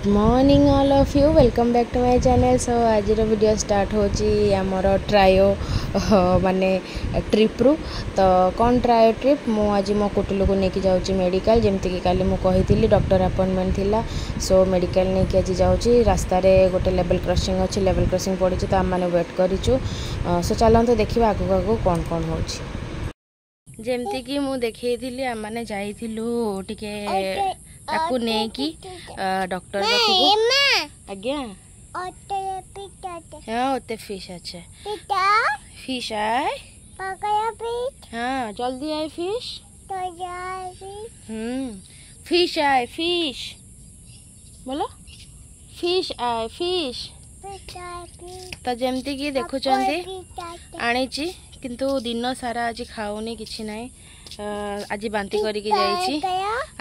Morning all of you welcome back to my channel. So आज video start होमर ट्रायो माने ट्रिप रु तो कौन ट्रायो ट्रिप मु आज मो कुटुलू को लेकिन जाऊँगी मेडिकल जमती कि काली मुझे डॉक्टर अपॉइंटमेंट थिला। सो मेडिकल नहीं कि आज जाऊँगी रास्तार गोटे लेवल क्रॉसिंग अच्छी लेवल क्रॉसिंग पड़ी तो आम मैंने वेट करूँ। सो चलते देखा आगू आगू कौन कौन हो जमती कि मु देखी आम मैंने जाइलु टिके ताकू नेकी डॉक्टर पाखक आज्ञा हाँ ओते फिश अच्छे फिश आए हाँ जल्दी आए फिश फिश आए फिश बोलो फिश आए फिश तो जमती कि देखुं आनी किंतु दिन सारा आज खाऊनी किसी ना आज बांती करके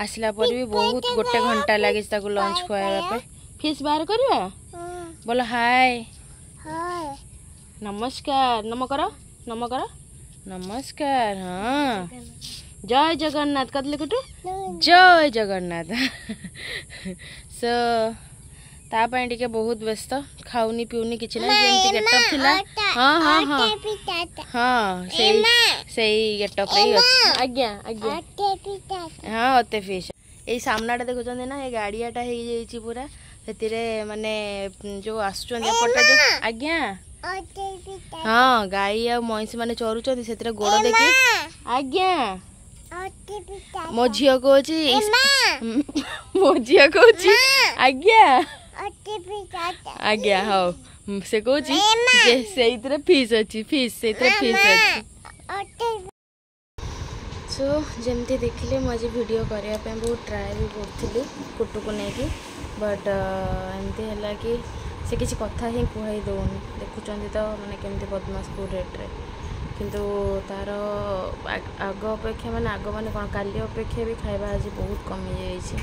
आसला पर भी बहुत गोटे घंटा लगे लंच खुआवा फिश बाहर करवा बोलो हाय नमस्कार नम करो नमस्कार हाँ जय जगन्नाथ कदले कुटु जय जगन्नाथ सो तापाई टिके बहुत व्यस्त खाऊनी पीऊनी किछि ना जेमती गेटअप थिला हाँ हाँ हाँ हाँ सही गेटअप रे अछि आज्ञा आज्ञा हाँ ओते फिश ए सामनाटा देखुछन ना ए गाड़ियाटा हे जाईची पूरा सेतिरे माने जो आसुचन एपटा जो आज्ञा हाँ गाई आ महिष माने चरुचन सेतिरे गोड़ देखि आज्ञा मो झियो कहूची आज्ञा आज्ञा हाँ से कहूँ से फिश अच्छी फिश से फिश अच्छी सो जमती देखिले मुझे वीडियो करने बहुत ट्राए भी करी कुटु को लेकिन बट एमती है कि से किसी कथा ही कहई दौनी देखुं तो मैंने केमती बदमाश को रेट्रे किंतु तार आग अपेक्षा माने आग माने कौन काली अपेक्षा भी खाଇବା आज बहुत कमी जाइए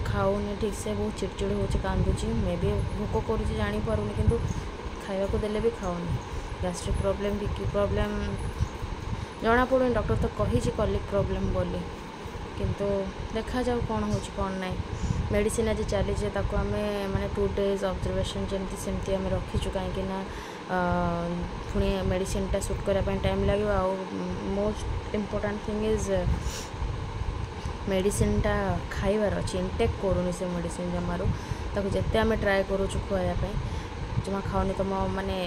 खाऊनी ठीक से बहुत चिड़चिड़ हो कांदुची मे भी भोक करुँच जापारूनी किंतु खावा को देले भी खाऊनी गैस्ट्रिक प्रॉब्लम की प्रॉब्लम जना पड़ूनी डॉक्टर तो कही कलिक प्रॉब्लम बोली किंतु देखा जाऊ कौन हो कौन ना मेडिसिन आज चली आम माने 2 days ऑब्जर्वेशन जमती सेमती आम रखीचु कहीं पुणी मेडिसिन टा सुट करने टाइम लगे आ most important thing is medicine टा खाइबार अच्छे इनटेक करूनी से मेडिसिन जमारू ताको जिते आम ट्राए करूँ खुआवाई जमा खाऊनी तो माने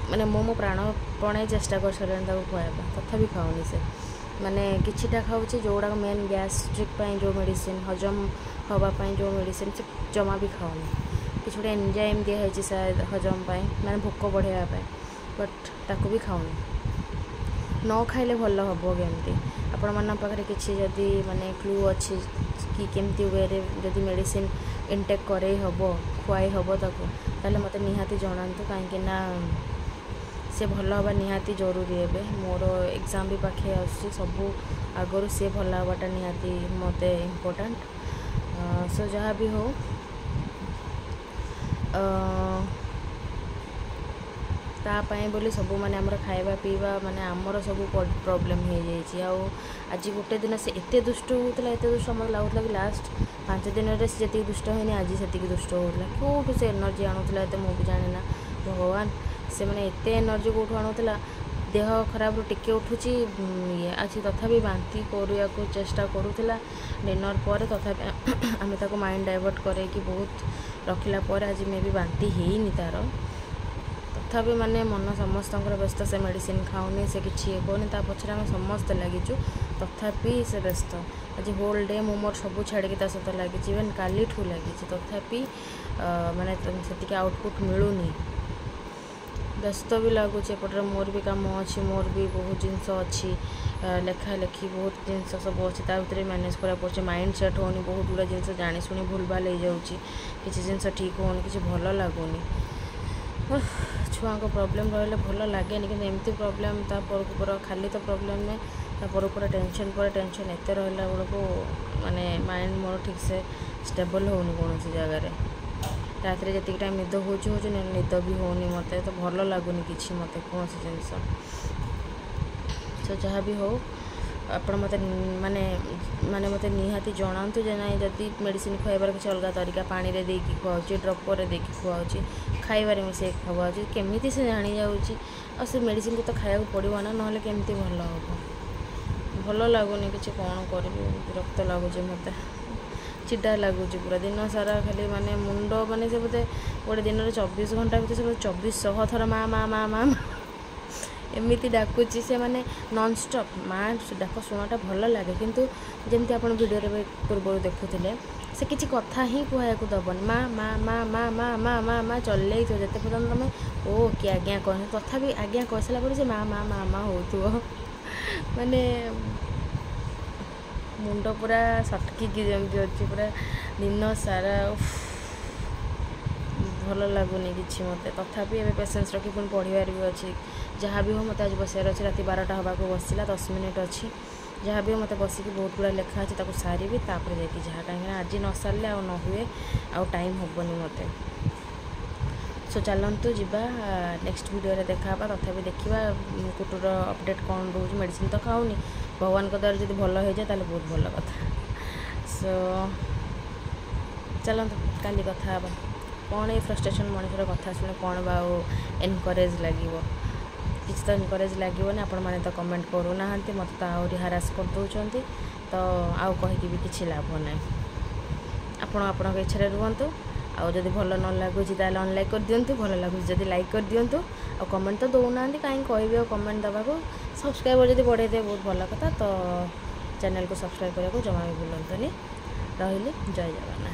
माने मो प्राणपणे चेष्टा कर सारे खुआवा तथापि खाऊनी से माने किछिटा खाऊँ जोड़ा मेन गैस्ट्रिक जो मेडिसिन हजम हवापाई जो मेडिसिन से जमा भी खाऊनी किसी गोटे एंजाइम दिखाई शायद हजम मैंने भोक बढ़ावाई बट ताको भी खाऊनी न खाइले भल हम केमती आपण मान पाखे किसी जदि माने क्लू अच्छी कि केमती वे जदि मेडिसिन इनटेक करे हम खुआई हम ताको ताले मते निहाती जणांतु कहीं से भल हवा निहाती जरूरी है मोर एग्जाम भी पाखे आसुची सबू आगरू सी भल हवाटा निहाती मते इम्पोर्टेंट सो जहाँ भी हो तापाई बोली सबू माने आमर खाइबा पीवा माने आमर सब प्रॉब्लम हो जाइए आज गोटे दिन से एत दुष्ट होता एत दुष्ट मत लगुला कि लास्ट 5 दिन से जी दुष्ट होनी आज से दुष्ट होता कौटू से एनर्जी आणुला एत मुझे जाने ना भगवान से मैंने एत एनर्जी कौटू आणुला देह खराब टिके उठुची ये आज तथापि बांती करने को चेष्टा करूला डिनर पर तथापि आम ताको माइंड डाइवर्ट करे कि बहुत रखिला पर आज मे भी बांती ହେଇନି तार तथापि माने मन समस्त व्यस्त से मेडिसिन खाऊनी से किसी ये कहनी ता पछरे आम समस्त लगिचु तथापि से व्यस्त आज होल डे मो मोर सब छाड़ी सहित लगी इवेन काली ठू लगी तथापि माने से आउटपुट मिलूनी व्यस्त भी लगुच एपटे मोर भी कम अच्छी मोर भी बहुत जिनस अच्छी लेखा लेखी बहुत जिनस सब अच्छी भर मैनेज करा पड़े माइंड सेट होनी बहुत गुड़ा जिन जानी शुणी भूल भाल हो जाऊँगी किसी जिनस ठीक होनी किसी भल लगुनि छुआ को प्रॉब्लम रहा भल लगे कि एमती प्रॉब्लम पर खाली तो प्रॉब्लम नहीं पर टेंशन पर टेंशन एत रहा बेलू माने माइंड मोर ठीक से स्टेबल होनी कौन जगार रात जी टाइम निद हो निद भी होनी मत तो भल लगुनि कि मत कौन जिनस तो जहाँ भी हो ଆପଣ ମୋତେ ମାନେ ମାନେ ମୋତେ ନିହାତି ଜଣାନ୍ତୁ ଯେ ନାଇଁ ଯଦି ମେଡ଼ିସିନ୍ ଖୁଆଇବାର କିଛି ଅଲଗା ତରିକା, ପାଣିରେ ଦେଇକି ଖୁଆଉଛି, ଡ୍ରପର୍ରେ ଦେଇକି ଖୁଆଉଛି, ଖାଇବାରେ ମିଶାଇକି ଖୁଆଉଛି, କେମିତି ସେ ଜାଣିଯାଉଛି? ଆଉ ସେ ମେଡ଼ିସିନ୍କୁ ତ ଖାଇବାକୁ ପଡ଼ିବ ନା, ନହେଲେ କେମିତି ଭଲ ହେବ? ଭଲ ଲାଗୁନି କିଛି, କ'ଣ କରିବି? ବିରକ୍ତ ଲାଗୁଛି ମୋତେ, ଚିଡ଼ା ଲାଗୁଛି ପୁରା। ଦିନ ସାରା ଖାଲି ମାନେ ମୁଣ୍ଡ ମାନେ ସେ ବୋଧେ ଗୋଟେ ଦିନରେ 24 ଘଣ୍ଟା ଭିତରେ ସେ ବୋଧେ 2400 ଥର ମା ମା ମା ମା ଏମିତି ଡାକୁଛି। ସେ ମାନେ ନନ୍ଷ୍ଟପ୍ ମା ଡାକ ଶୁଣଟା ଭଲ ଲାଗେ, କିନ୍ତୁ ଯେମିତି ଆପଣ ଭିଡ଼ିଓରେ ପୂର୍ବରୁ ଦେଖୁଥିଲେ ସେ କିଛି କଥା ହିଁ କୁହାଇବାକୁ ଦେବନି। ମା ମା ମା ମା ମା ମା ମା ମା ଚଲେଇଥିବ ଯେତେ ପର୍ଯ୍ୟନ୍ତ ତୁମେ ଓ କି ଆଜ୍ଞା କହନି, ତଥାପି ଆଜ୍ଞା କହିସାରିଲା ପରେ ସେ ମା ମା ମା ମା ହେଉଥିବ। ମାନେ ମୁଣ୍ଡ ପୁରା ସଟକିକି ଯେମିତି ଅଛି ପୁରା ଦିନ ସାରା। ଭଲ ଲାଗୁନି କିଛି ମୋତେ, ତଥାପି ଏବେ ପେସେନ୍ସ ରଖି ପୁଣି ପଢ଼ିବାର ବି ଅଛି। ଯାହା ବି ହଉ ମୋତେ ଆଜି ବସିବାର ଅଛି। ରାତି 12ଟା ହେବାକୁ ବସିଲା, 10 ମିନିଟ୍ ଅଛି। ଯାହା ବି ହଉ ମୋତେ ବସିକି ବହୁତ ଗୁଡ଼ା ଲେଖା ଅଛି, ତାକୁ ସାରିବି, ତାପରେ ଯାଇକି ଯାହା, କାହିଁକିନା ଆଜି ନ ସାରିଲେ ଆଉ ନ ହୁଏ, ଆଉ ଟାଇମ୍ ହେବନି ମୋତେ। ସୋ ଚାଲନ୍ତୁ ଯିବା ନେକ୍ସଟ ଭିଡ଼ିଓରେ ଦେଖା ହେବା। ତଥାପି ଦେଖିବା କୁଟୁର ଅପଡ଼େଟ୍ କ'ଣ ରହୁଛି। ମେଡ଼ିସିନ୍ ତ ଖାଉନି, ଭଗବାନଙ୍କ ଦ୍ୱାରା ଯଦି ଭଲ ହେଇଯାଏ ତାହେଲେ ବହୁତ ଭଲ କଥା। ସୋ ଚାଲନ୍ତୁ କାଲି କଥା ହେବା। କ'ଣ ଏଇ ଫ୍ରଷ୍ଟ୍ରେସନ୍ ମଣିଷର କଥା ଶୁଣି କ'ଣ ବା ଆଉ ଏନକରେଜ୍ ଲାଗିବ? କିଛି ତ ଏନକରେଜ୍ ଲାଗିବନି। ଆପଣମାନେ ତ କମେଣ୍ଟ କରୁନାହାନ୍ତି, ମୋତେ ତ ଆହୁରି ହାରାସ କରିଦେଉଛନ୍ତି, ତ ଆଉ କହିକି ବି କିଛି ଲାଭ ନାହିଁ। ଆପଣ ଆପଣଙ୍କ ଇଚ୍ଛାରେ ରୁହନ୍ତୁ। ଆଉ ଯଦି ଭଲ ନ ଲାଗୁଛି ତାହେଲେ ଅନଲାଇକ୍ କରିଦିଅନ୍ତୁ, ଭଲ ଲାଗୁଛି ଯଦି ଲାଇକ୍ କରିଦିଅନ୍ତୁ। ଆଉ କମେଣ୍ଟ ତ ଦେଉନାହାନ୍ତି, କାହିଁକି କହିବି ଆଉ କମେଣ୍ଟ ଦେବାକୁ? ସବସ୍କ୍ରାଇବର୍ ଯଦି ବଢ଼େଇଦେବେ ବହୁତ ଭଲ କଥା। ତ ଚ୍ୟାନେଲ୍କୁ ସବସ୍କ୍ରାଇବ୍ କରିବାକୁ ଜମା ବି ଭୁଲନ୍ତୁନି। ରହିଲି, ଜୟ ଜଗନ୍ନାଥ।